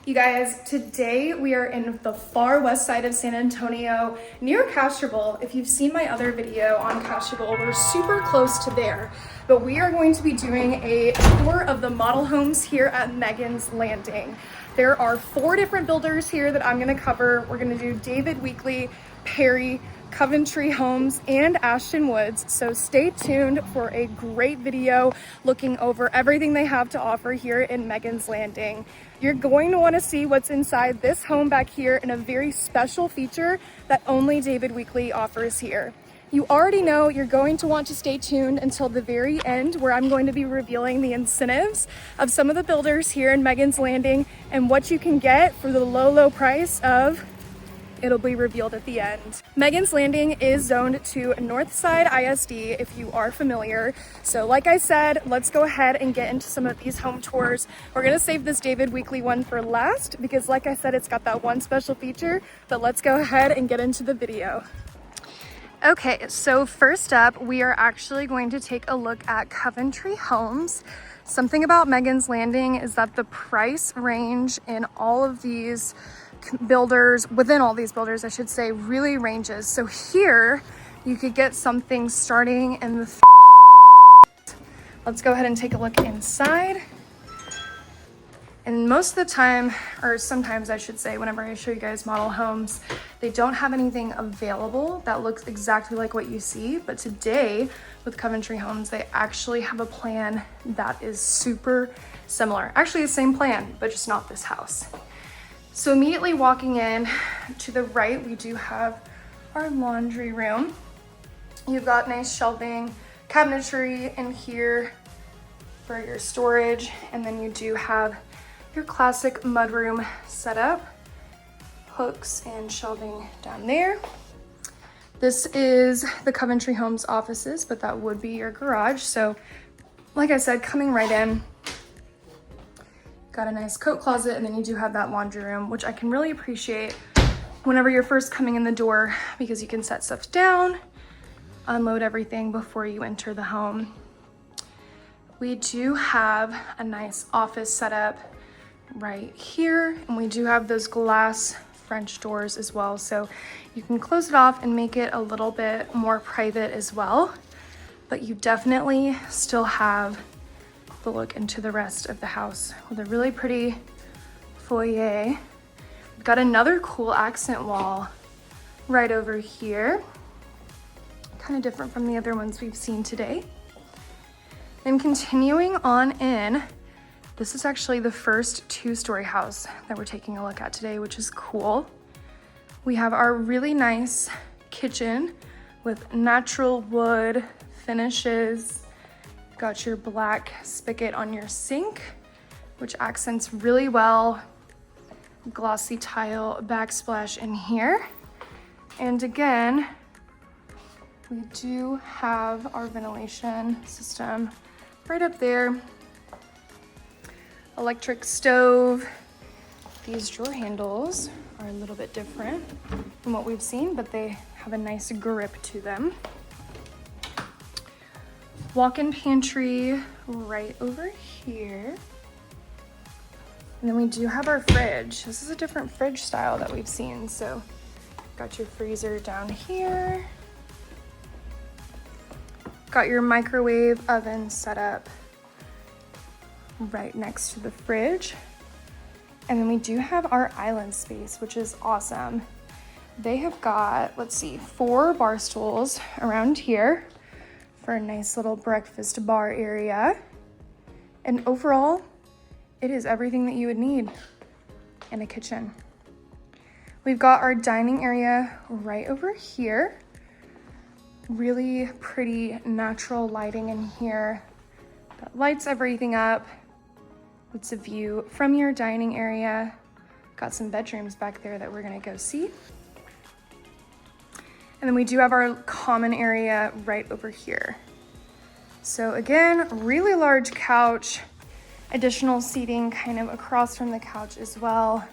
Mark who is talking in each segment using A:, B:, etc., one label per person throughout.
A: You guys, today we are in the far west side of San Antonio near Castroville. If you've seen my other video on Castroville, we're super close to there. But we are going to be doing a tour of the model homes here at Megan's Landing. There are 4 different builders here that I'm going to cover. We're going to do David Weekley, Perry, Coventry Homes, and Ashton Woods. So stay tuned for a great video looking over everything they have to offer here in Megan's Landing. You're going to want to see what's inside this home back here and a very special feature that only David Weekley offers here. You already know you're going to want to stay tuned until the very end, where I'm going to be revealing the incentives of some of the builders here in Megan's Landing and what you can get for the low price of. It'll be revealed at the end. Megan's Landing is zoned to Northside ISD if you are familiar. So like I said, let's go ahead and get into some of these home tours. We're gonna save this David Weekley one for last because like I said, it's got that one special feature, but let's go ahead and get into the video. Okay, so first up, we are actually going to take a look at Coventry Homes. Something about Megan's Landing is that the price range in all of these builders, within all these builders, I should say, really ranges. So here you could get something starting in the let's go ahead and take a look inside. And most of the time, or sometimes I should say, whenever I show you guys model homes, they don't have anything available that looks exactly like what you see. But today with Coventry Homes, they actually have a plan that is super similar. Actually the same plan, but just not this house. So immediately walking in to the right, we do have our laundry room. You've got nice shelving, cabinetry in here for your storage. And then you do have your classic mudroom setup, hooks and shelving down there. This is the Coventry Homes offices, but that would be your garage. So like I said, coming right in, got a nice coat closet, and then you do have that laundry room, which I can really appreciate whenever you're first coming in the door because you can set stuff down, unload everything before you enter the home. We do have a nice office setup right here, and we do have those glass French doors as well, so you can close it off and make it a little bit more private as well, but you definitely still have the look into the rest of the house with a really pretty foyer. We've got another cool accent wall right over here, kind of different from the other ones we've seen today. Then continuing on in, this is actually the first 2-story house that we're taking a look at today, which is cool. We have our really nice kitchen with natural wood finishes. Got your black spigot on your sink, which accents really well. Glossy tile backsplash in here. And again, we do have our ventilation system right up there. Electric stove. These drawer handles are a little bit different from what we've seen, but they have a nice grip to them. Walk-in pantry right over here. And then we do have our fridge. This is a different fridge style that we've seen. So got your freezer down here. Got your microwave oven set up right next to the fridge. And then we do have our island space, which is awesome. They have got, let's see, 4 bar stools around here for a nice little breakfast bar area. And overall, it is everything that you would need in a kitchen. We've got our dining area right over here. Really pretty natural lighting in here that lights everything up. It's a view from your dining area. Got some bedrooms back there that we're gonna go see. And then we do have our common area right over here. So again, really large couch, additional seating kind of across from the couch as well.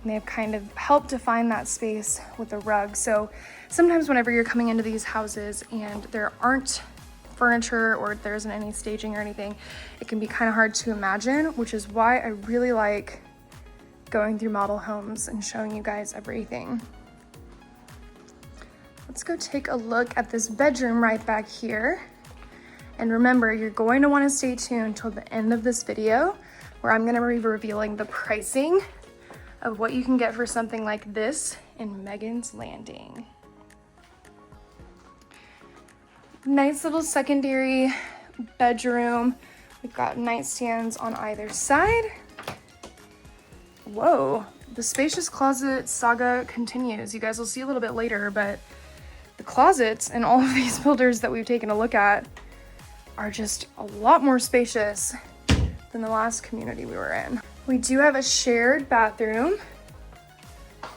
A: And they've kind of helped define that space with a rug. So sometimes whenever you're coming into these houses and there aren't furniture or there isn't any staging or anything, it can be kind of hard to imagine, which is why I really like going through model homes and showing you guys everything. Let's go take a look at this bedroom right back here. And remember, you're going to want to stay tuned till the end of this video, where I'm going to be revealing the pricing of what you can get for something like this in Megan's Landing. Nice little secondary bedroom. We've got nightstands on either side. Whoa, the spacious closet saga continues. You guys will see a little bit later, but the closets in all of these builders that we've taken a look at are just a lot more spacious than the last community we were in. We do have a shared bathroom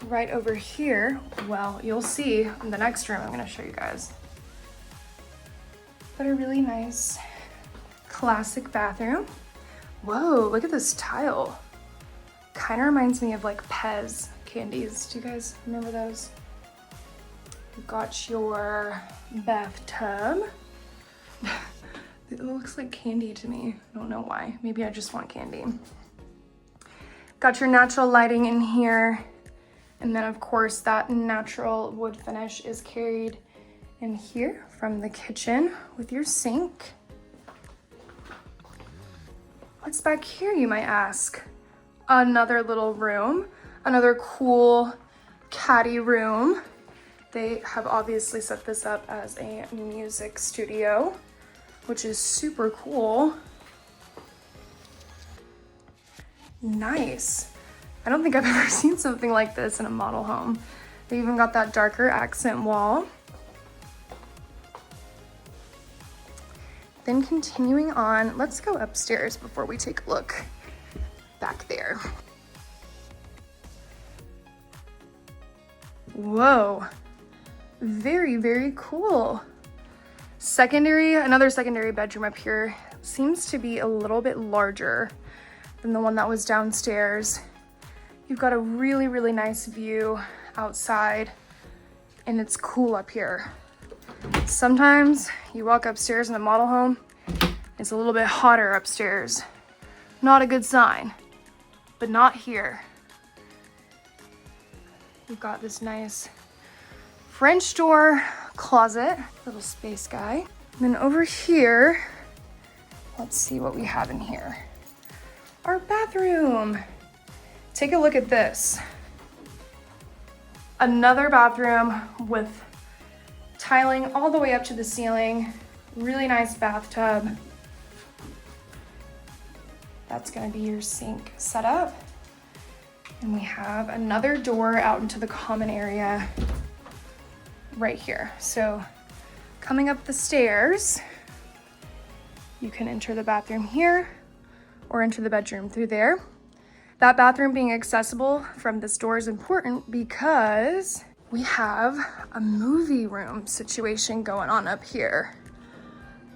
A: right over here. Well, you'll see in the next room I'm gonna show you guys. But a really nice classic bathroom. Whoa, look at this tile. Kind of reminds me of like Pez candies. Do you guys remember those? You've got your bathtub. It looks like candy to me. I don't know why. Maybe I just want candy. Got your natural lighting in here. And then of course that natural wood finish is carried in here from the kitchen with your sink. What's back here, you might ask? Another little room, another cool caddy room. They have obviously set this up as a music studio, which is super cool. Nice. I don't think I've ever seen something like this in a model home. They even got that darker accent wall. Then continuing on, let's go upstairs before we take a look back there. Whoa, very, very cool. Another secondary bedroom up here seems to be a little bit larger than the one that was downstairs. You've got a really, really nice view outside, and it's cool up here. Sometimes you walk upstairs in a model home, it's a little bit hotter upstairs. Not a good sign, but not here. We've got this nice French door closet, little space guy. And then over here, let's see what we have in here. Our bathroom. Take a look at this. Another bathroom with tiling all the way up to the ceiling. Really nice bathtub. That's gonna be your sink setup. And we have another door out into the common area right here. So coming up the stairs, you can enter the bathroom here or enter the bedroom through there. That bathroom being accessible from this door is important because we have a movie room situation going on up here.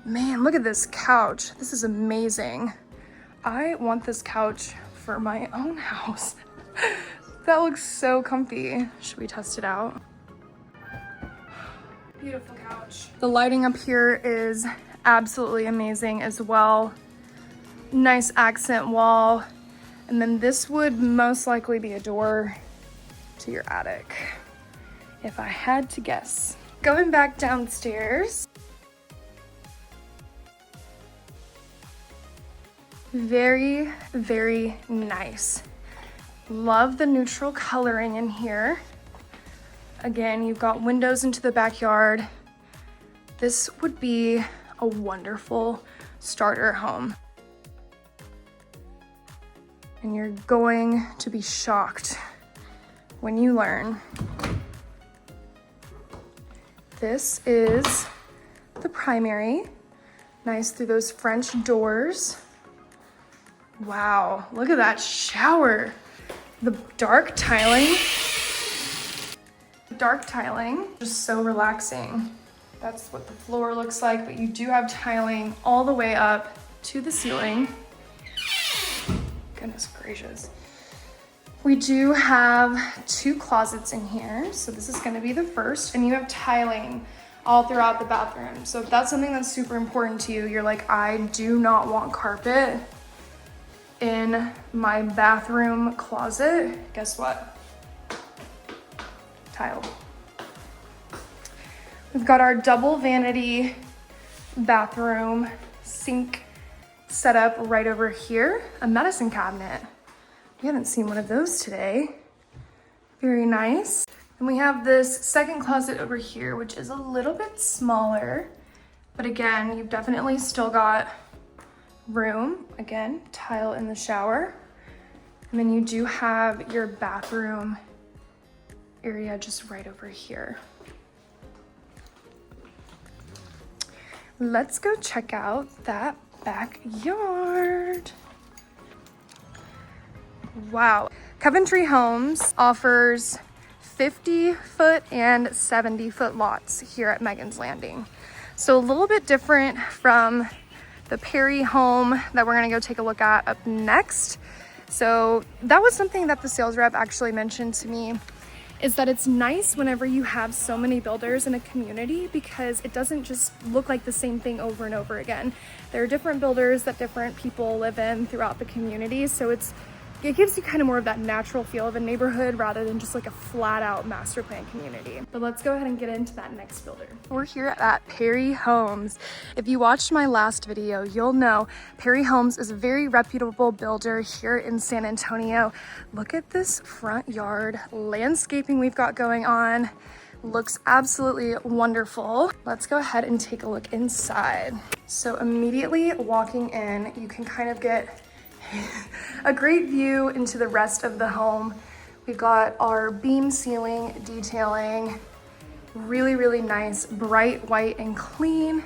A: Man, look at this couch. This is amazing. I want this couch for my own house. That looks so comfy. Should we test it out? Beautiful couch. The lighting up here is absolutely amazing as well. Nice accent wall. And then this would most likely be a door to your attic, if I had to guess. Going back downstairs. Very, very nice. Love the neutral coloring in here. Again, you've got windows into the backyard. This would be a wonderful starter home. And you're going to be shocked when you learn. This is the primary. Nice through those French doors. Wow, look at that shower. The dark tiling. Just so relaxing. That's what the floor looks like, but you do have tiling all the way up to the ceiling. Goodness gracious. We do have 2 closets in here. So this is gonna be the first, and you have tiling all throughout the bathroom. So if that's something that's super important to you, you're like, I do not want carpet in my bathroom closet. Guess what? Tile. We've got our double vanity bathroom sink set up right over here. A medicine cabinet. We haven't seen one of those today. Very nice. And we have this second closet over here, which is a little bit smaller. But again, you've definitely still got room. Again, tile in the shower. And then you do have your bathroom area just right over here. Let's go check out that backyard. Wow. Coventry Homes offers 50-foot and 70-foot lots here at Megan's Landing. So a little bit different from the Perry home that we're gonna go take a look at up next. So that was something that the sales rep actually mentioned to me, is that it's nice whenever you have so many builders in a community because it doesn't just look like the same thing over and over again. There are different builders that different people live in throughout the community, so it gives you kind of more of that natural feel of a neighborhood rather than just like a flat out master plan community. But let's go ahead and get into that next builder. We're here at Perry Homes. If you watched my last video, you'll know Perry Homes is a very reputable builder here in San Antonio. Look at this front yard landscaping we've got going on. Looks absolutely wonderful. Let's go ahead and take a look inside. So immediately walking in, you can kind of get a great view into the rest of the home. We've got our beam ceiling detailing, really, really nice, bright white and clean.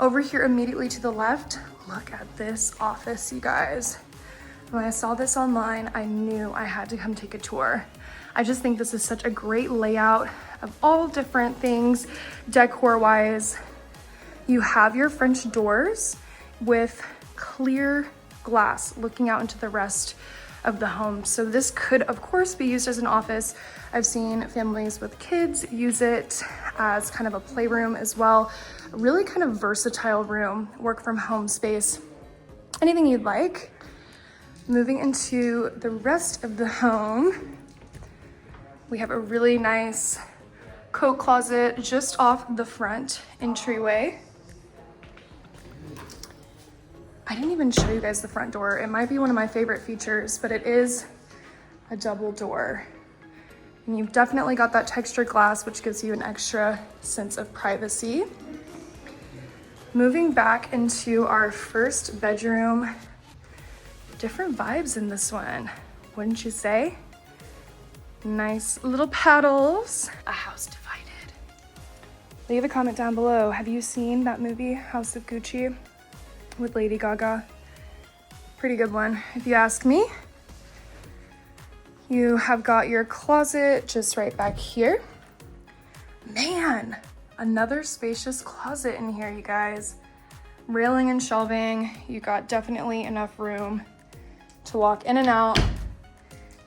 A: Over here immediately to the left, look at this office, you guys. When I saw this online, I knew I had to come take a tour. I just think this is such a great layout of all different things decor-wise. You have your French doors with clear glass looking out into the rest of the home. So this could of course be used as an office. I've seen families with kids use it as kind of a playroom as well. A really kind of versatile room, work from home space, anything you'd like. Moving into the rest of the home, we have a really nice coat closet just off the front entryway. I didn't even show you guys the front door. It might be one of my favorite features, but it is a double door. And you've definitely got that textured glass, which gives you an extra sense of privacy. Moving back into our first bedroom, different vibes in this one, wouldn't you say? Nice little paddles. A house divided. Leave a comment down below. Have you seen that movie, House of Gucci? With Lady Gaga. Pretty good one, if you ask me. You have got your closet just right back here. Man, another spacious closet in here, you guys. Railing and shelving. You got definitely enough room to walk in and out.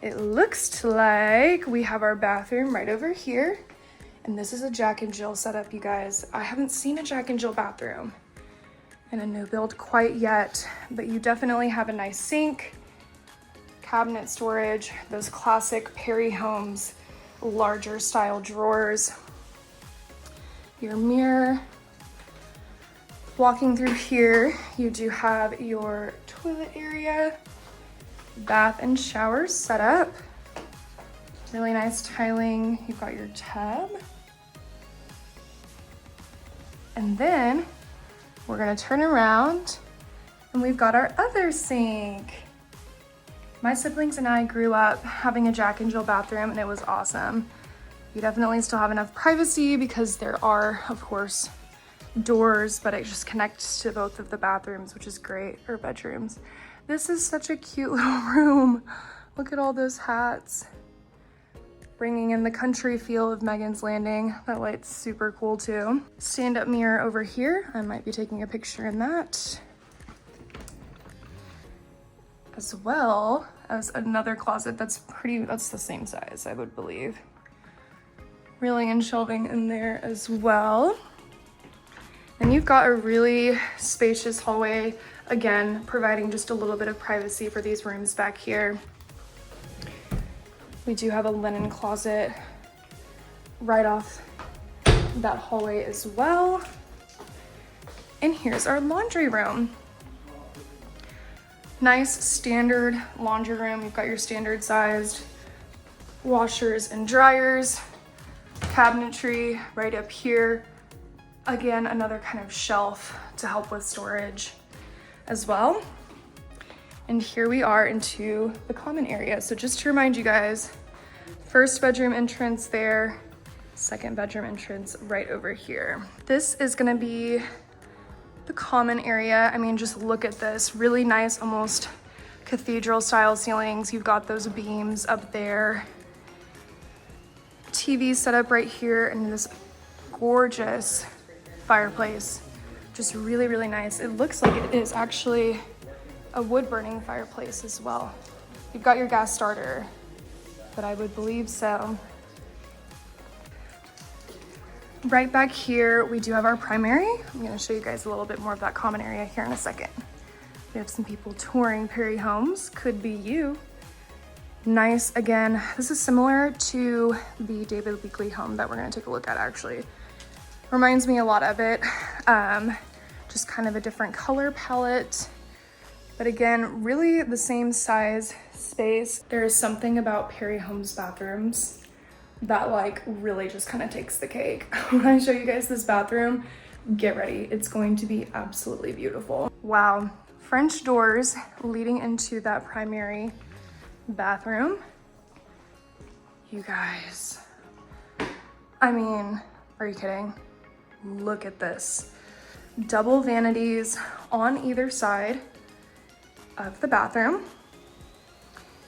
A: It looks like we have our bathroom right over here. And this is a Jack and Jill setup, you guys. I haven't seen a Jack and Jill bathroom in a new build quite yet, but you definitely have a nice sink, cabinet storage, those classic Perry Homes larger style drawers, your mirror. Walking through here, you do have your toilet area, bath and shower set up. Really nice tiling. You've got your tub. And then we're gonna turn around and we've got our other sink. My siblings and I grew up having a Jack and Jill bathroom and it was awesome. You definitely still have enough privacy because there are, of course, doors, but it just connects to both of the bathrooms, which is great, or bedrooms. This is such a cute little room. Look at all those hats. Bringing in the country feel of Megan's Landing. That light's super cool too. Stand-up mirror over here. I might be taking a picture in that. As well as another closet that's the same size, I would believe. Railing and shelving in there as well. And you've got a really spacious hallway Again, providing just a little bit of privacy for these rooms back here. We do have a linen closet right off that hallway as well. And here's our laundry room. Nice standard laundry room. You've got your standard sized washers and dryers, cabinetry right up here. Again, another kind of shelf to help with storage as well. And here we are into the common area. So just to remind you guys, first bedroom entrance there, second bedroom entrance right over here. This is gonna be the common area. I mean, just look at this, really nice, almost cathedral style ceilings. You've got those beams up there. TV set up right here, and this gorgeous fireplace. Just really, really nice. It looks like it is actually a wood burning fireplace as well. You've got your gas starter, but I would believe so. Right back here, we do have our primary. I'm gonna show you guys a little bit more of that common area here in a second. We have some people touring Perry homes, could be you. Nice, again, this is similar to the David Weekley home that we're gonna take a look at actually. Reminds me a lot of it. Just kind of a different color palette. But again, really the same size space. There is something about Perry Homes bathrooms that like really just kind of takes the cake. When I show you guys this bathroom, get ready. It's going to be absolutely beautiful. Wow, French doors leading into that primary bathroom. You guys, I mean, are you kidding? Look at this. Double vanities on either side of the bathroom.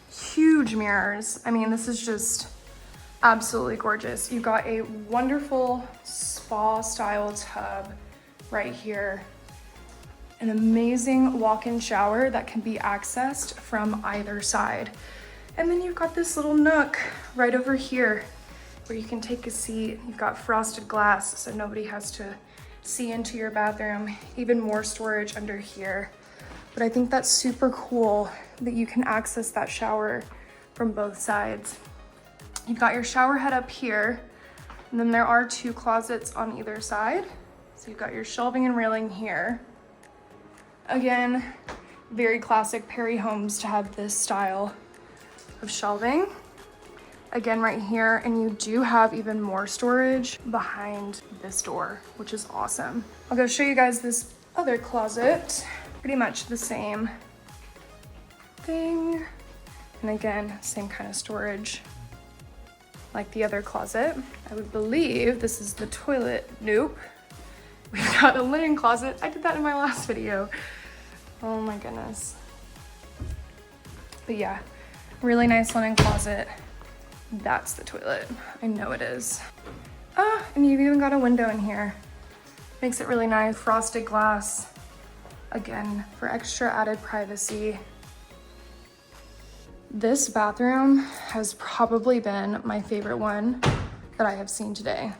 A: Huge mirrors. I mean, this is just absolutely gorgeous. You've got a wonderful spa style tub right here. An amazing walk-in shower that can be accessed from either side. And then you've got this little nook right over here where you can take a seat. You've got frosted glass so nobody has to see into your bathroom. Even more storage under here. But I think that's super cool that you can access that shower from both sides. You've got your shower head up here, and then there are two closets on either side. So you've got your shelving and railing here. Again, very classic Perry Homes to have this style of shelving. Again, right here, and you do have even more storage behind this door, which is awesome. I'll go show you guys this other closet. Pretty much the same thing. And again, same kind of storage like the other closet. I would believe this is the toilet. Nope. We've got a linen closet. I did that in my last video. Oh my goodness. But yeah, really nice linen closet. That's the toilet. I know it is. Ah, and you've even got a window in here. Makes it really nice. Frosted glass. Again, for extra added privacy. This bathroom has probably been my favorite one that I have seen today,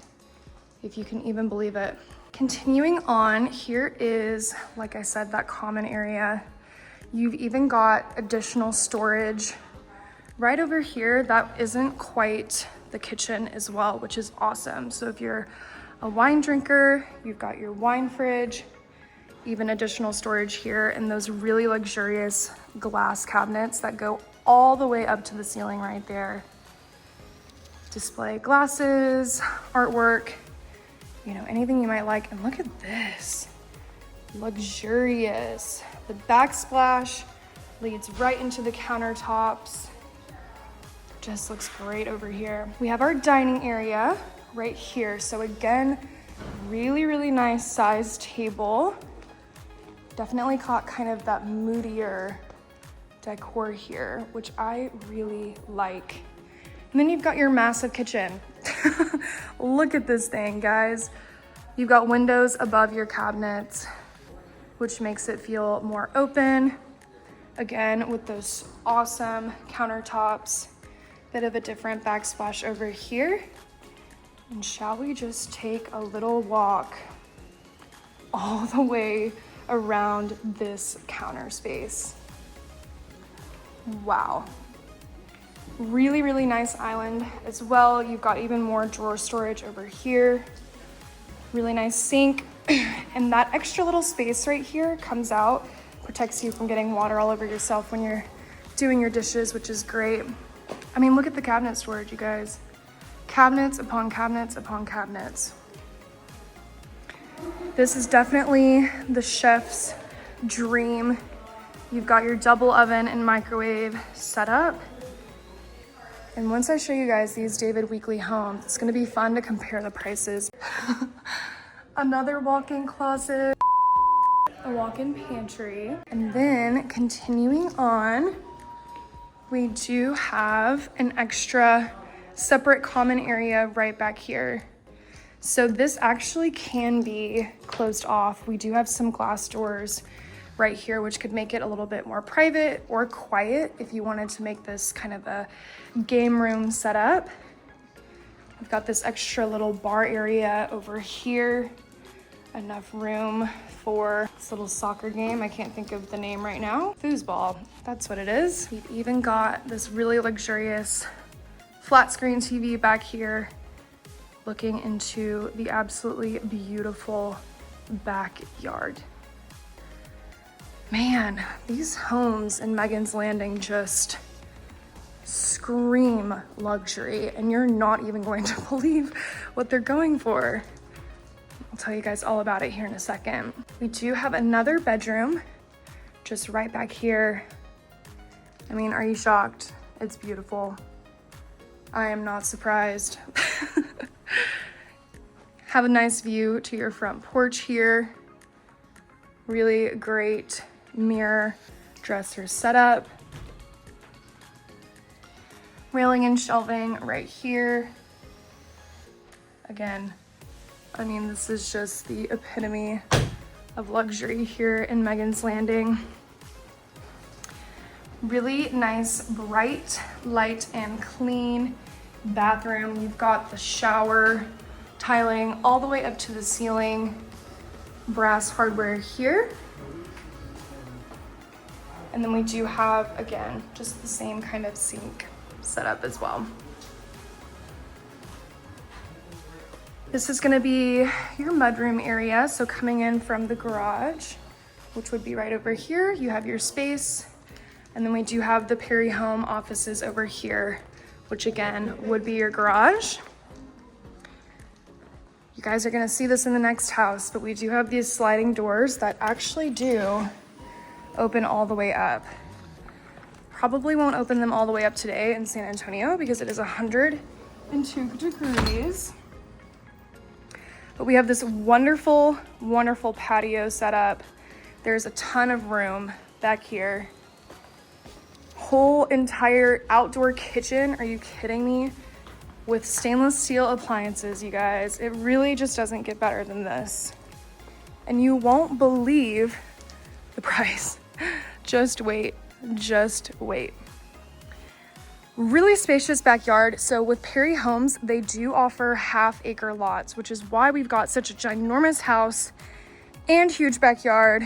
A: if you can even believe it. Continuing on, here is, like I said, that common area. You've even got additional storage right over here that isn't quite the kitchen as well, which is awesome. So if you're a wine drinker, you've got your wine fridge, even additional storage here, and those really luxurious glass cabinets that go all the way up to the ceiling right there. Display glasses, artwork, you know, anything you might like. And look at this, luxurious. The backsplash leads right into the countertops. Just looks great over here. We have our dining area right here. So again, really, really nice sized table. Definitely caught kind of that moodier decor here, which I really like. And then you've got your massive kitchen. Look at this thing, guys. You've got windows above your cabinets, which makes it feel more open. Again, with those awesome countertops. Bit of a different backsplash over here. And shall we just take a little walk all the way around this counter space. Wow. Really, really nice island as well. You've got even more drawer storage over here. Really nice sink. And that extra little space right here comes out, protects you from getting water all over yourself when you're doing your dishes, which is great. I mean, look at the cabinet storage, you guys. Cabinets upon cabinets upon cabinets. This is definitely the chef's dream. You've got your double oven and microwave set up. And once I show you guys these David Weekley homes, it's gonna be fun to compare the prices. Another walk-in closet, a walk-in pantry. And then continuing on, we do have an extra separate common area right back here. So this actually can be closed off. We do have some glass doors right here, which could make it a little bit more private or quiet if you wanted to make this kind of a game room setup. We've got this extra little bar area over here. Enough room for this little soccer game. I can't think of the name right now. Foosball, that's what it is. We've even got this really luxurious flat screen TV back here, looking into the absolutely beautiful backyard. Man, these homes in Megan's Landing just scream luxury, and you're not even going to believe what they're going for. I'll tell you guys all about it here in a second. We do have another bedroom just right back here. I mean, are you shocked? It's beautiful. I am not surprised. Have a nice view to your front porch here. Really great mirror dresser setup. Railing and shelving right here. Again, I mean, this is just the epitome of luxury here in Megan's Landing. Really nice, bright, light, and clean bathroom. You've got the shower tiling all the way up to the ceiling. Brass hardware here. And then we do have, again, just the same kind of sink setup as well. This is gonna be your mudroom area. So coming in from the garage, which would be right over here, you have your space. And then we do have the Perry Home offices over here, which again would be your garage. You guys are gonna see this in the next house, but we do have these sliding doors that actually do open all the way up. Probably won't open them all the way up today in San Antonio because it is 102 degrees. But we have this wonderful, wonderful patio set up. There's a ton of room back here. Whole entire outdoor kitchen. Are you kidding me? With stainless steel appliances, you guys. It really just doesn't get better than this. And you won't believe the price. Just wait, just wait. Really spacious backyard. So with Perry Homes, they do offer half-acre lots, which is why we've got such a ginormous house and huge backyard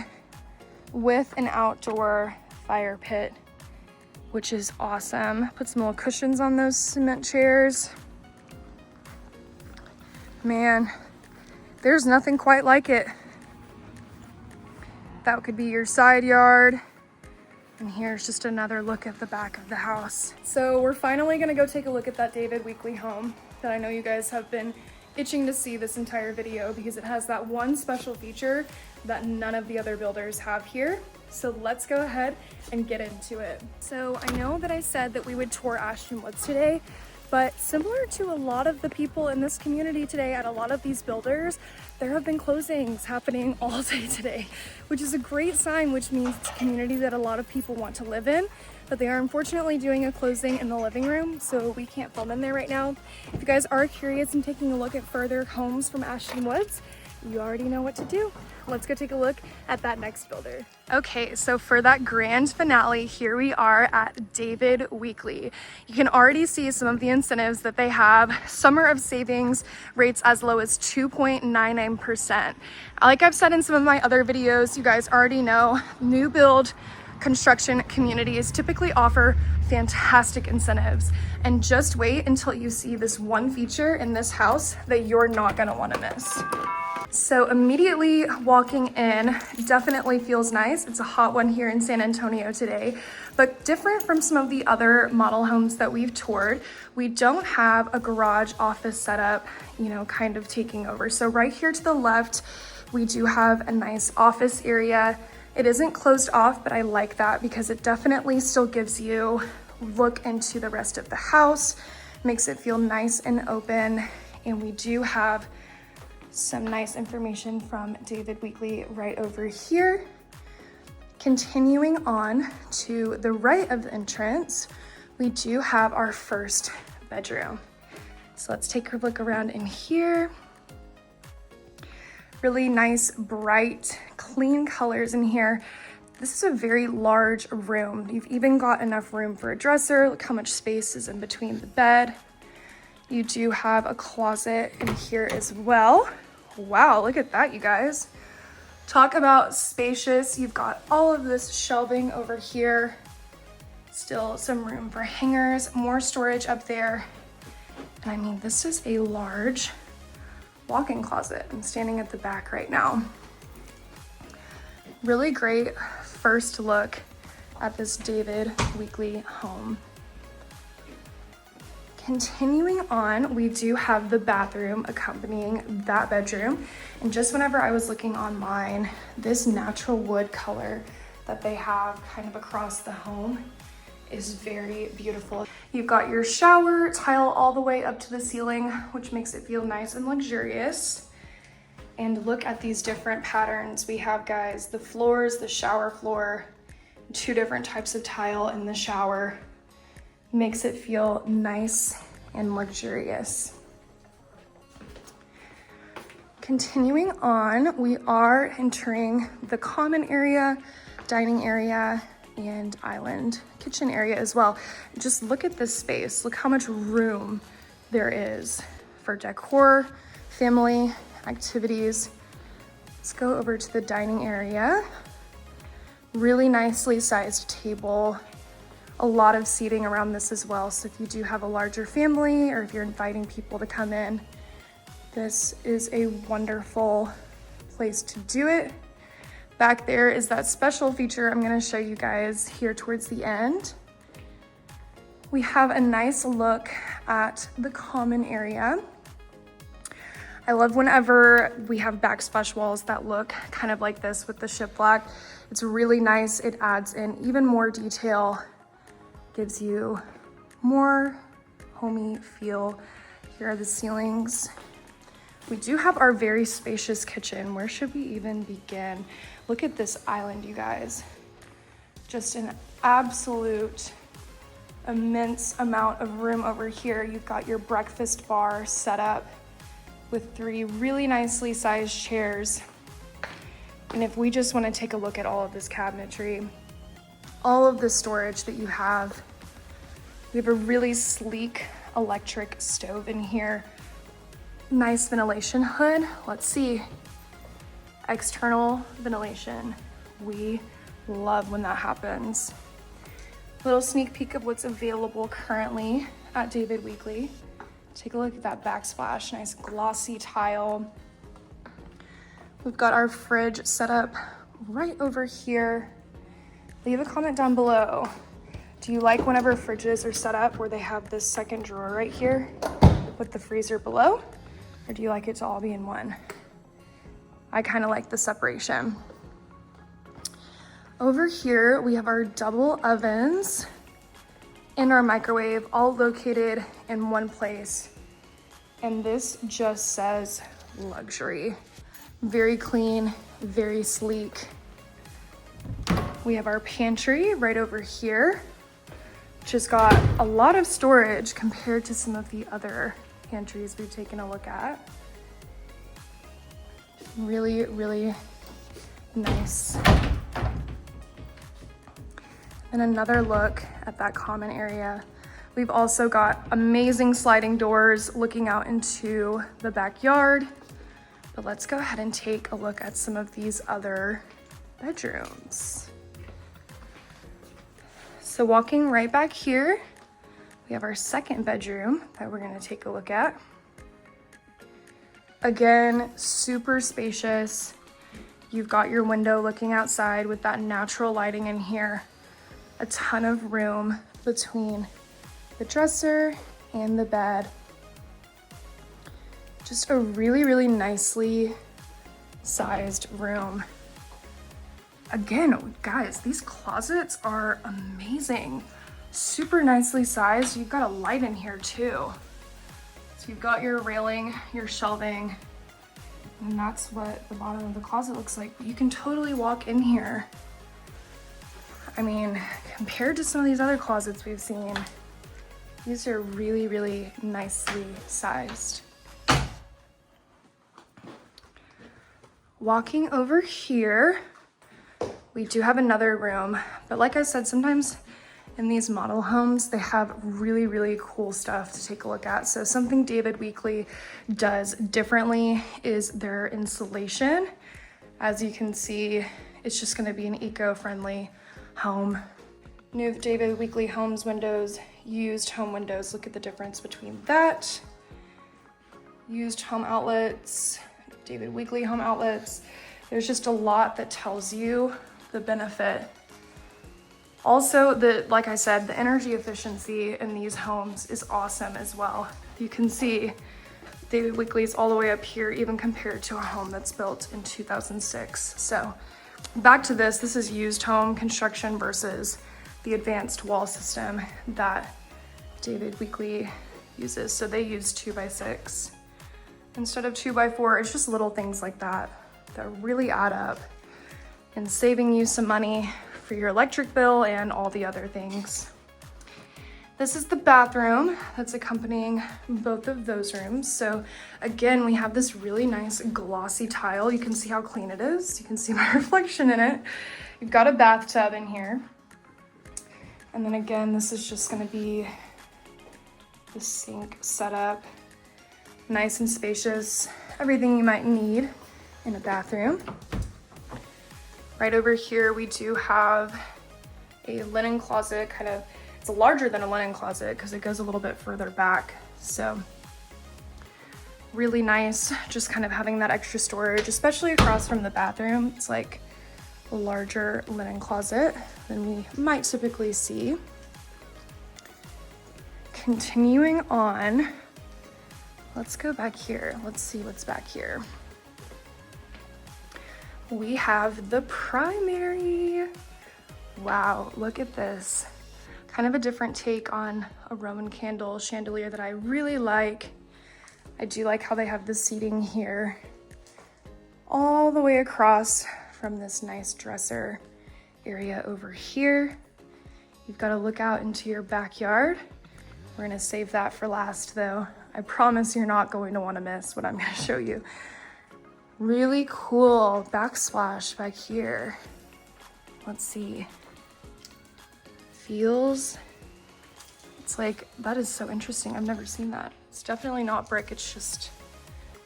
A: with an outdoor fire pit, which is awesome. Put some little cushions on those cement chairs. Man, there's nothing quite like it. That could be your side yard. And here's just another look at the back of the house. So we're finally gonna go take a look at that David Weekley home that I know you guys have been itching to see this entire video because it has that one special feature that none of the other builders have here. So let's go ahead and get into it. So I know that I said that we would tour Ashton Woods today, but similar to a lot of the people in this community today at a lot of these builders, there have been closings happening all day today, which is a great sign, which means it's a community that a lot of people want to live in, but they are unfortunately doing a closing in the living room, so we can't film in there right now. If you guys are curious and taking a look at further homes from Ashton Woods, you already know what to do. let's go take a look at that next builder. Okay, so for that grand finale, here we are at David Weekley. You can already see some of the incentives that they have. Summer of savings rates as low as 2.99%. Like I've said in some of my other videos, you guys already know, new build construction communities typically offer fantastic incentives. And just wait until you see this one feature in this house that you're not gonna wanna miss. So immediately walking in definitely feels nice. It's a hot one here in San Antonio today, but different from some of the other model homes that we've toured, we don't have a garage office setup, you know, kind of taking over. So right here to the left, we do have a nice office area. It isn't closed off, but I like that because it definitely still gives you look into the rest of the house, makes it feel nice and open. And we do have some nice information from David Weekley right over here. Continuing on to the right of the entrance, we do have our first bedroom. So let's take a look around in here. Really nice, bright, clean colors in here. This is a very large room. You've even got enough room for a dresser. Look how much space is in between the bed. You do have a closet in here as well. Wow, look at that, you guys. Talk about spacious. You've got all of this shelving over here. Still some room for hangers, more storage up there. And I mean, this is a large walk-in closet. I'm standing at the back right now. Really great first look at this David Weekley home. Continuing on, we do have the bathroom accompanying that bedroom. And just whenever I was looking online, this natural wood color that they have kind of across the home is very beautiful. You've got your shower tile all the way up to the ceiling, which makes it feel nice and luxurious. And look at these different patterns we have, guys. The floors, the shower floor, 2 different types of tile in the shower. Makes it feel nice and luxurious. Continuing on, we are entering the common area, dining area, and island kitchen area as well. Just look at this space. Look how much room there is for decor, family, activities. Let's go over to the dining area. Really nicely sized table. A lot of seating around this as well. So if you do have a larger family or if you're inviting people to come in, this is a wonderful place to do it. Back there is that special feature I'm gonna show you guys here towards the end. We have a nice look at the common area. I love whenever we have backsplash walls that look kind of like this with the shiplap. It's really nice. It adds in even more detail, gives you more homey feel. Here are the ceilings. We do have our very spacious kitchen. Where should we even begin? Look at this island, you guys. Just an absolute immense amount of room over here. You've got your breakfast bar set up with 3 really nicely sized chairs. And if we just want to take a look at all of this cabinetry, all of the storage that you have, we have a really sleek electric stove in here. Nice ventilation hood. Let's see. External ventilation. We love when that happens. Little sneak peek of what's available currently at David Weekley. Take a look at that backsplash, nice glossy tile. We've got our fridge set up right over here. Leave a comment down below. Do you like whenever fridges are set up where they have this second drawer right here with the freezer below? Or do you like it to all be in one? I kind of like the separation. Over here, we have our double ovens and our microwave all located in one place. And this just says luxury. Very clean, very sleek. We have our pantry right over here, which has got a lot of storage compared to some of the other pantries we've taken a look at. Really, really nice. And another look at that common area. We've also got amazing sliding doors looking out into the backyard. But let's go ahead and take a look at some of these other bedrooms. So walking right back here, we have our second bedroom that we're gonna take a look at. Again, super spacious. You've got your window looking outside with that natural lighting in here. A ton of room between the dresser and the bed. Just a really, really nicely sized room. Again, guys, these closets are amazing. Super nicely sized. You've got a light in here too. So you've got your railing, your shelving, and that's what the bottom of the closet looks like. But you can totally walk in here. I mean, compared to some of these other closets we've seen, these are really, really nicely sized. Walking over here, we do have another room, but like I said, sometimes in these model homes, they have really, really cool stuff to take a look at. So something David Weekley does differently is their insulation. As you can see, it's just gonna be an eco-friendly home. New David Weekley Homes windows, used home windows. Look at the difference between that. Used home outlets, David Weekley home outlets. There's just a lot that tells you the benefit. Also, like I said, the energy efficiency in these homes is awesome as well. You can see David Weekley's all the way up here, even compared to a home that's built in 2006. So back to this is used home construction versus the advanced wall system that David Weekley uses. So they use 2x6 instead of 2x4. It's just little things like that that really add up and saving you some money for your electric bill and all the other things. This is the bathroom that's accompanying both of those rooms. So again, we have this really nice glossy tile. You can see how clean it is. You can see my reflection in it. You've got a bathtub in here. And then again, this is just gonna be the sink setup. Nice and spacious, everything you might need in a bathroom. Right over here, we do have a linen closet, it's larger than a linen closet because it goes a little bit further back. So really nice, just kind of having that extra storage, especially across from the bathroom. It's like a larger linen closet than we might typically see. Continuing on, let's go back here. Let's see what's back here. We have the primary. Wow, look at this. Kind of a different take on a Roman candle chandelier that I really like. I do like how they have the seating here all the way across from this nice dresser area over here. You've got to look out into your backyard. We're gonna save that for last though. I promise you're not going to want to miss what I'm gonna show you. Really cool backsplash back here. Let's see. Feels, it's like, that is so interesting. I've never seen that. It's definitely not brick, it's just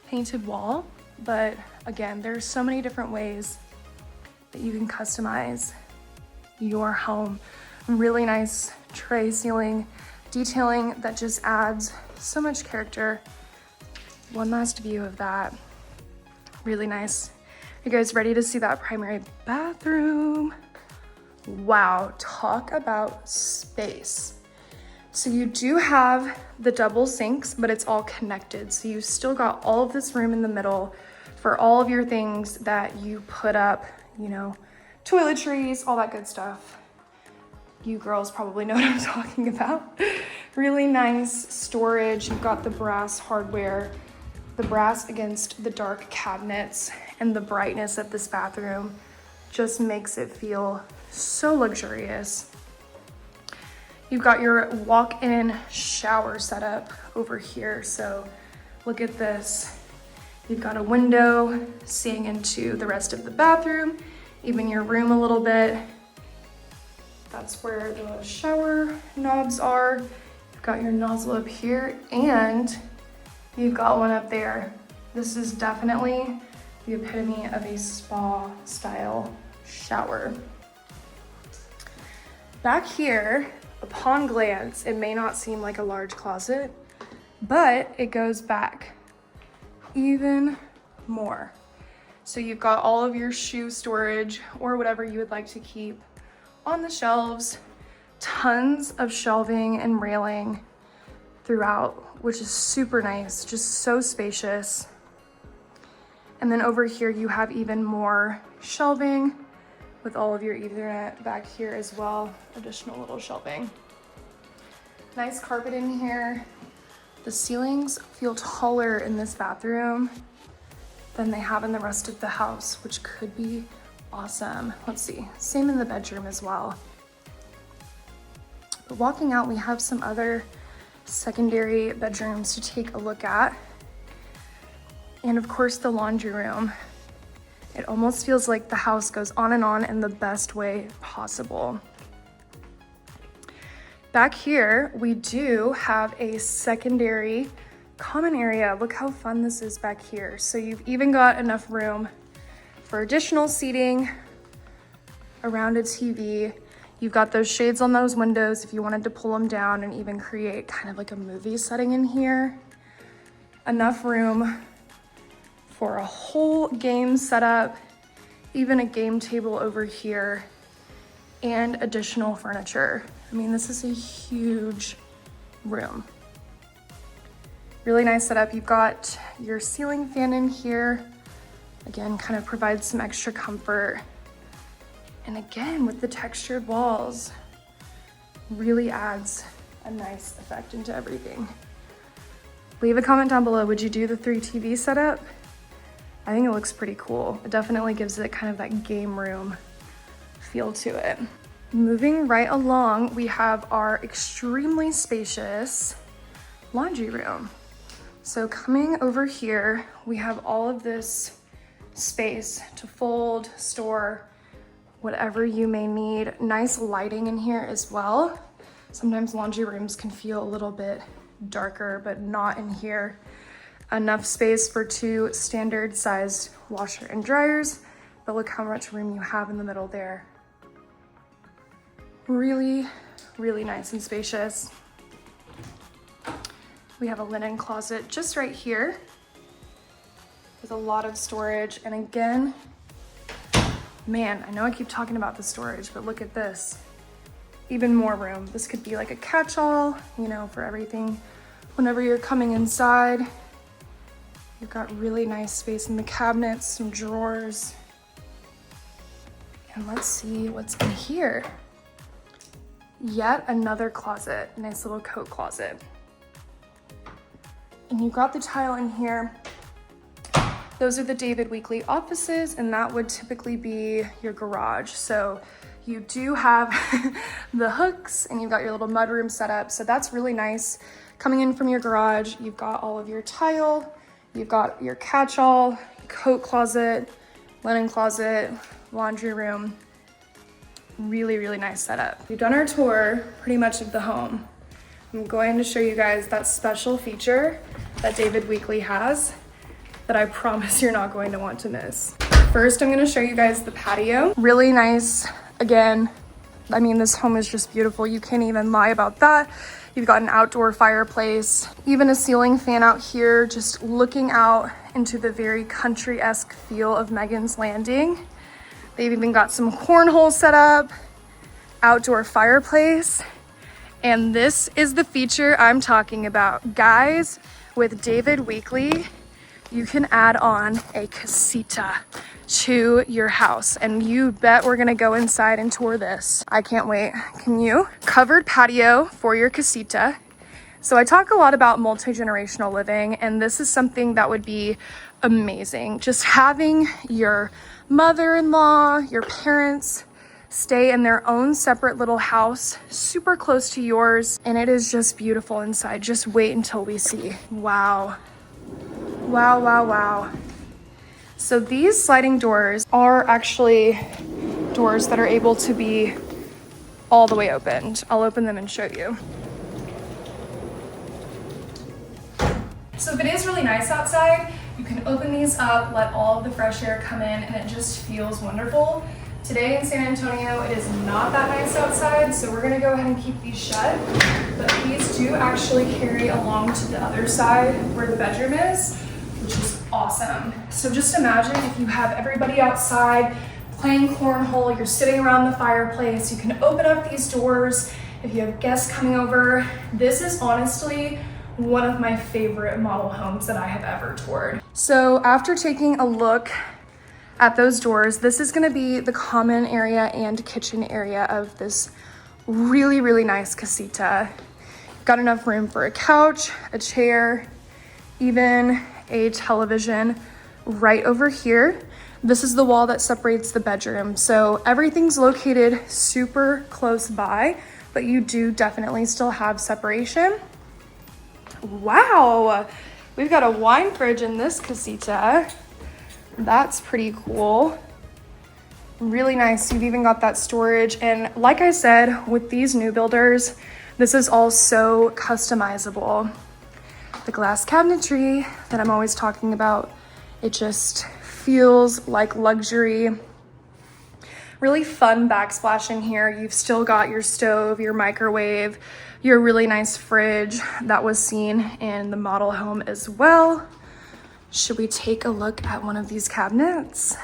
A: painted wall. But again, there's so many different ways that you can customize your home. Really nice tray ceiling detailing that just adds so much character. One last view of that. Really nice. You guys ready to see that primary bathroom? Wow, talk about space. So you do have the double sinks, but it's all connected. So you still got all of this room in the middle for all of your things that you put up, you know, toiletries, all that good stuff. You girls probably know what I'm talking about. Really nice storage. You've got the brass hardware, the brass against the dark cabinets, and the brightness of this bathroom just makes it feel so luxurious. You've got your walk-in shower setup over here. So look at this. You've got a window seeing into the rest of the bathroom. even your room a little bit. That's where the shower knobs are. You've got your nozzle up here and you've got one up there. This is definitely the epitome of a spa style shower. Back here, upon glance, it may not seem like a large closet, but it goes back even more. So you've got all of your shoe storage or whatever you would like to keep on the shelves, tons of shelving and railing throughout, which is super nice, just so spacious. And then over here you have even more shelving with all of your Ethernet back here as well, additional little shelving. Nice carpet in here. The ceilings feel taller in this bathroom than they have in the rest of the house, which could be awesome. Let's see, same in the bedroom as well. But walking out, we have some other secondary bedrooms to take a look at. And of course the laundry room. It almost feels like the house goes on in the best way possible. Back here, we do have a secondary common area. Look how fun this is back here. So you've even got enough room for additional seating around a TV. You've got those shades on those windows if you wanted to pull them down and even create kind of like a movie setting in here. Enough room for a whole game setup, even a game table over here, and additional furniture. I mean, this is a huge room. Really nice setup. You've got your ceiling fan in here. Again, kind of provides some extra comfort. And again, with the textured walls, really adds a nice effect into everything. Leave a comment down below. Would you do the 3 TV setup? I think it looks pretty cool. It definitely gives it kind of that game room feel to it. Moving right along, we have our extremely spacious laundry room. So coming over here, we have all of this space to fold, store, whatever you may need. Nice lighting in here as well. Sometimes laundry rooms can feel a little bit darker, but not in here. Enough space for 2 standard sized washer and dryers, but look how much room you have in the middle there. Really, really nice and spacious. We have a linen closet just right here with a lot of storage. And again, man, I know I keep talking about the storage, but look at this. Even more room. This could be like a catch-all, you know, for everything. Whenever you're coming inside, you've got really nice space in the cabinets, some drawers. And let's see what's in here. Yet another closet, nice little coat closet. And you've got the tile in here. Those are the David Weekley offices, and that would typically be your garage. So you do have the hooks and you've got your little mudroom set up. So that's really nice. Coming in from your garage, you've got all of your tile, you've got your catch-all, coat closet, linen closet, laundry room. Really, really nice setup. We've done our tour pretty much of the home. I'm going to show you guys that special feature that David Weekley has that I promise you're not going to want to miss. First, I'm going to show you guys the patio. Really nice. Again, I mean, this home is just beautiful. You can't even lie about that. You've got an outdoor fireplace, even a ceiling fan out here, just looking out into the very country-esque feel of Megan's Landing. They've even got some cornhole set up, outdoor fireplace, and this is the feature I'm talking about. Guys, with David Weekley, you can add on a casita to your house, and you bet we're gonna go inside and tour this. I can't wait. Can you? Covered patio for your casita. So I talk a lot about multi-generational living, and this is something that would be amazing. Just having your mother-in-law, your parents stay in their own separate little house, super close to yours, and it is just beautiful inside. Just wait until we see. Wow. Wow, wow, wow. So these sliding doors are actually doors that are able to be all the way opened. I'll open them and show you. So if it is really nice outside, you can open these up, let all of the fresh air come in, and it just feels wonderful. Today in San Antonio, it is not that nice outside, so we're gonna go ahead and keep these shut. But these do actually carry along to the other side where the bedroom is, which is awesome. So just imagine if you have everybody outside playing cornhole, you're sitting around the fireplace, you can open up these doors. If you have guests coming over, this is honestly one of my favorite model homes that I have ever toured. So after taking a look at those doors, this is gonna be the common area and kitchen area of this really, really nice casita. Got enough room for a couch, a chair, even a television right over here. This is the wall that separates the bedroom. So everything's located super close by, but you do definitely still have separation. Wow, we've got a wine fridge in this casita. That's pretty cool. Really nice. You've even got that storage. And like I said, with these new builders, this is all so customizable. The glass cabinetry that I'm always talking about, it just feels like luxury. Really fun backsplash in here. You've still got your stove, your microwave, your really nice fridge that was seen in the model home as well. Should we take a look at one of these cabinets?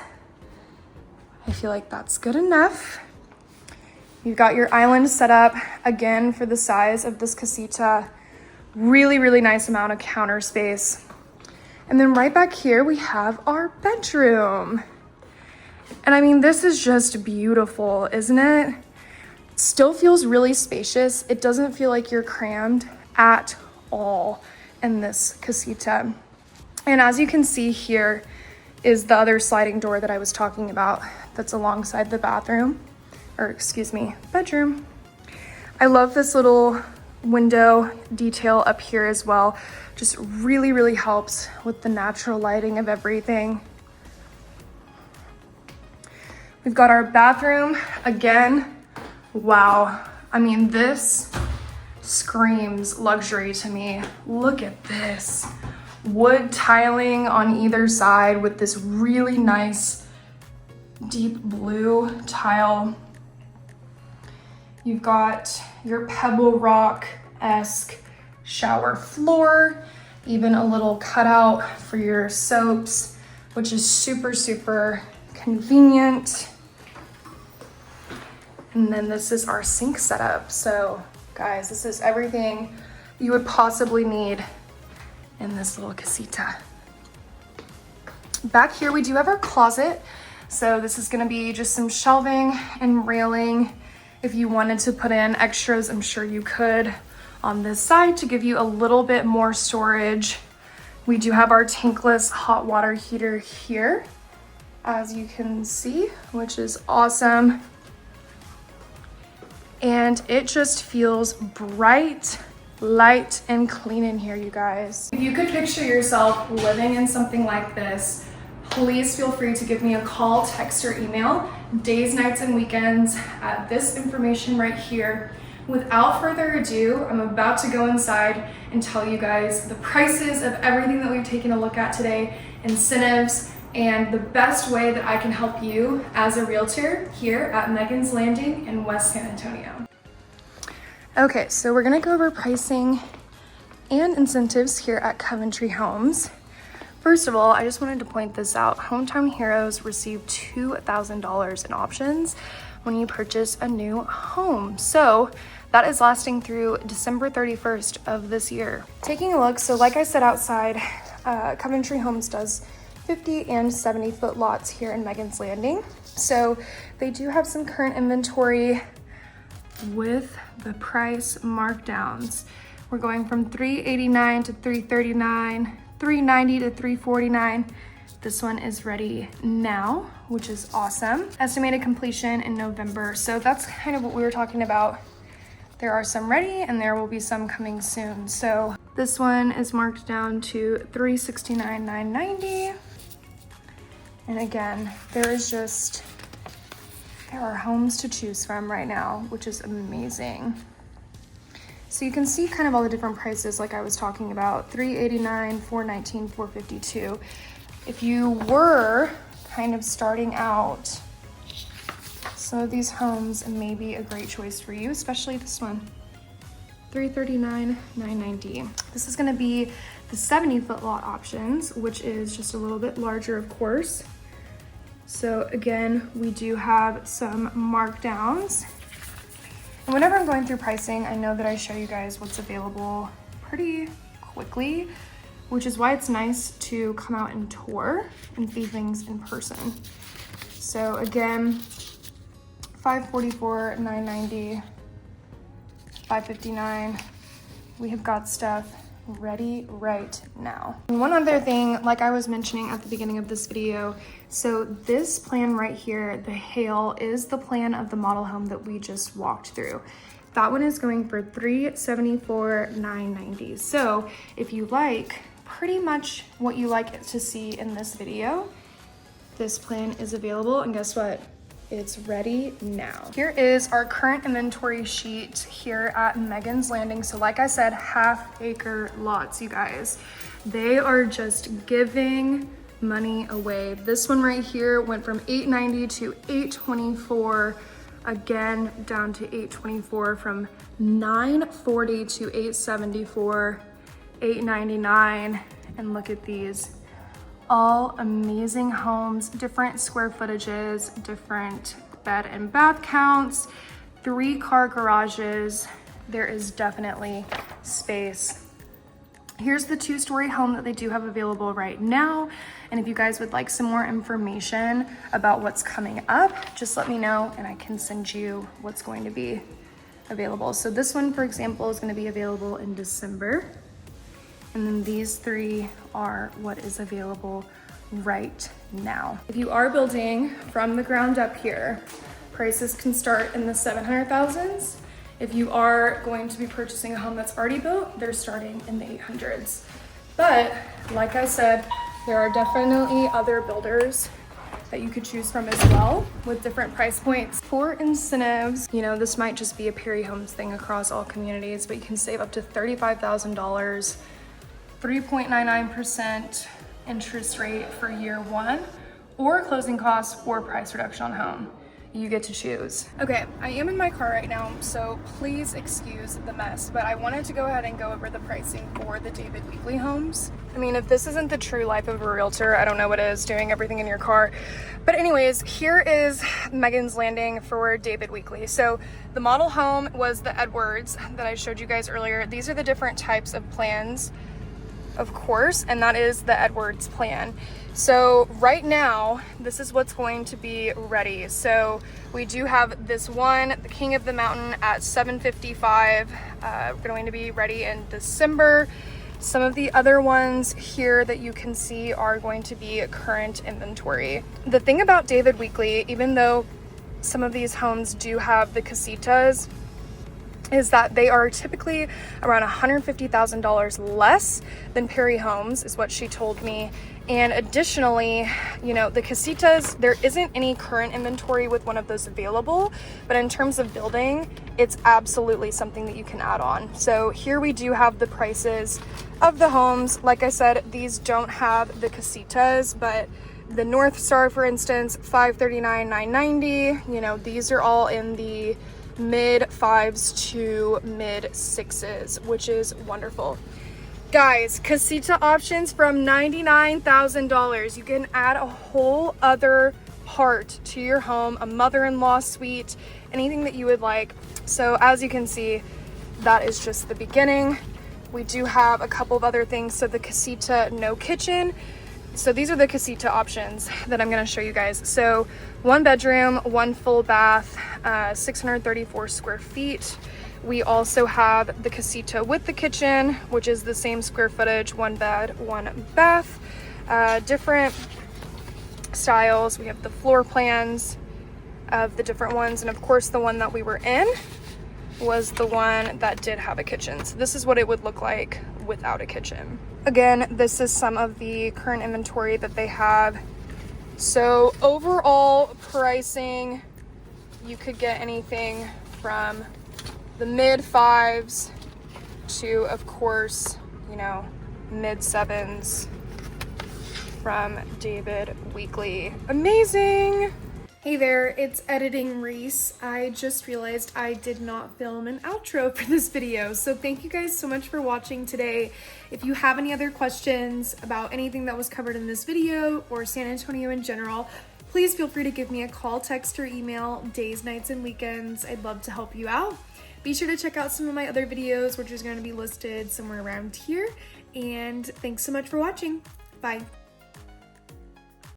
A: I feel like that's good enough. You've got your island set up again for the size of this casita. Really, really nice amount of counter space. And then right back here, we have our bedroom. And I mean, this is just beautiful, isn't it? Still feels really spacious. It doesn't feel like you're crammed at all in this casita. And as you can see, here is the other sliding door that I was talking about that's alongside the bathroom, or excuse me, bedroom. I love this little window detail up here as well. Just really, really helps with the natural lighting of everything. We've got our bathroom again. Wow, I mean, this screams luxury to me. Look at this. Wood tiling on either side with this really nice deep blue tile. You've got your pebble rock-esque shower floor, even a little cutout for your soaps, which is super, super convenient. And then this is our sink setup. So guys, this is everything you would possibly need in this little casita. Back here, we do have our closet. So this is gonna be just some shelving and railing. If you wanted to put in extras, I'm sure you could on this side to give you a little bit more storage. We do have our tankless hot water heater here, as you can see, which is awesome. And it just feels bright, light, and clean in here, you guys. If you could picture yourself living in something like this, please feel free to give me a call, text, or email, days, nights, and weekends at this information right here. Without further ado, I'm about to go inside and tell you guys the prices of everything that we've taken a look at today, incentives, and the best way that I can help you as a realtor here at Megan's Landing in West San Antonio. Okay, so we're gonna go over pricing and incentives here at Coventry Homes. First of all, I just wanted to point this out. Hometown Heroes receive $2,000 in options when you purchase a new home. So that is lasting through December 31st of this year. Taking a look, so like I said outside, Coventry Homes does 50 and 70 foot lots here in Megan's Landing. So they do have some current inventory with the price markdowns. We're going from $389 to $339, $390 to $349. This one is ready now, which is awesome. Estimated completion in November. So that's kind of what we were talking about. There are some ready and there will be some coming soon. So this one is marked down to $369,990. And again, there is just There are homes to choose from right now, which is amazing. So you can see kind of all the different prices like I was talking about, $389, $419, $452. If you were kind of starting out, some of these homes may be a great choice for you, especially this one, $339, $990. This is gonna be the 70-foot lot options, which is just a little bit larger, of course. So again, we do have some markdowns. And whenever I'm going through pricing, I know that I show you guys what's available pretty quickly, which is why it's nice to come out and tour and see things in person. So again, $544, $990, $559. We have got stuff ready right now. And one other thing, like I was mentioning at the beginning of this video, so this plan right here, the Hale, is the plan of the model home that we just walked through. That one is going for $374, $990. So if you like pretty much what you like to see in this video, this plan is available, and guess what? It's ready now. Here is our current inventory sheet here at Megan's Landing. So like I said, half-acre lots, you guys. They are just giving money away. This one right here went from $890 to $824, again down to $824, from $940 to $874, $899, and look at these. All amazing homes, different square footages, different bed and bath counts, 3-car garages. There is definitely space. Here's the 2-story home that they do have available right now. And if you guys would like some more information about what's coming up, just let me know and I can send you what's going to be available. So this one, for example, is going to be available in December. And then these 3 are what is available right now. If you are building from the ground up here, prices can start in the 700,000s. If you are going to be purchasing a home that's already built, they're starting in the 800s. But like I said, there are definitely other builders that you could choose from as well with different price points. For incentives, you know, this might just be a Perry Homes thing across all communities, but you can save up to $35,000. 3.99% interest rate for year 1, or closing costs or price reduction on home. You get to choose. Okay, I am in my car right now, so please excuse the mess, but I wanted to go ahead and go over the pricing for the David Weekley homes. I mean, if this isn't the true life of a realtor, I don't know what is, doing everything in your car. But anyways, here is Megan's Landing for David Weekley. So the model home was the Edwards that I showed you guys earlier. These are the different types of plans, of course, and that is the Edwards plan. So right now, this is what's going to be ready. So we do have this one, the King of the Mountain, at $755, going to be ready in December. Some of the other ones here that you can see are going to be current inventory. The thing about David Weekley, even though some of these homes do have the casitas, is that they are typically around $150,000 less than Perry Homes, is what she told me. And additionally, you know, the casitas, there isn't any current inventory with one of those available, but in terms of building, it's absolutely something that you can add on. So here we do have the prices of the homes. Like I said, these don't have the casitas, but the North Star, for instance, $539, $990, you know, these are all in the mid 5s to mid 6s, which is wonderful. Guys, casita options from $99,000. You can add a whole other part to your home, a mother-in-law suite, anything that you would like. So as you can see, that is just the beginning. We do have a couple of other things. So the casita no kitchen. So these are the casita options that I'm going to show you guys. So 1 bedroom, 1 full bath, 634 square feet. We also have the casita with the kitchen, which is the same square footage, 1 bed, 1 bath. Different styles. We have the floor plans of the different ones. And of course, the one that we were in was the one that did have a kitchen. So this is what it would look like without a kitchen. Again, this is some of the current inventory that they have. So overall pricing you could get anything from the mid 5s to, of course, you know, mid 7s from David Weekly. Amazing! Hey there, it's Editing Reese. I just realized I did not film an outro for this video, so thank you guys so much for watching today. If you have any other questions about anything that was covered in this video or San Antonio in general, please feel free to give me a call, text, or email days, nights, and weekends. I'd love to help you out. Be sure to check out some of my other videos, which is going to be listed somewhere around here. And thanks so much for watching. Bye.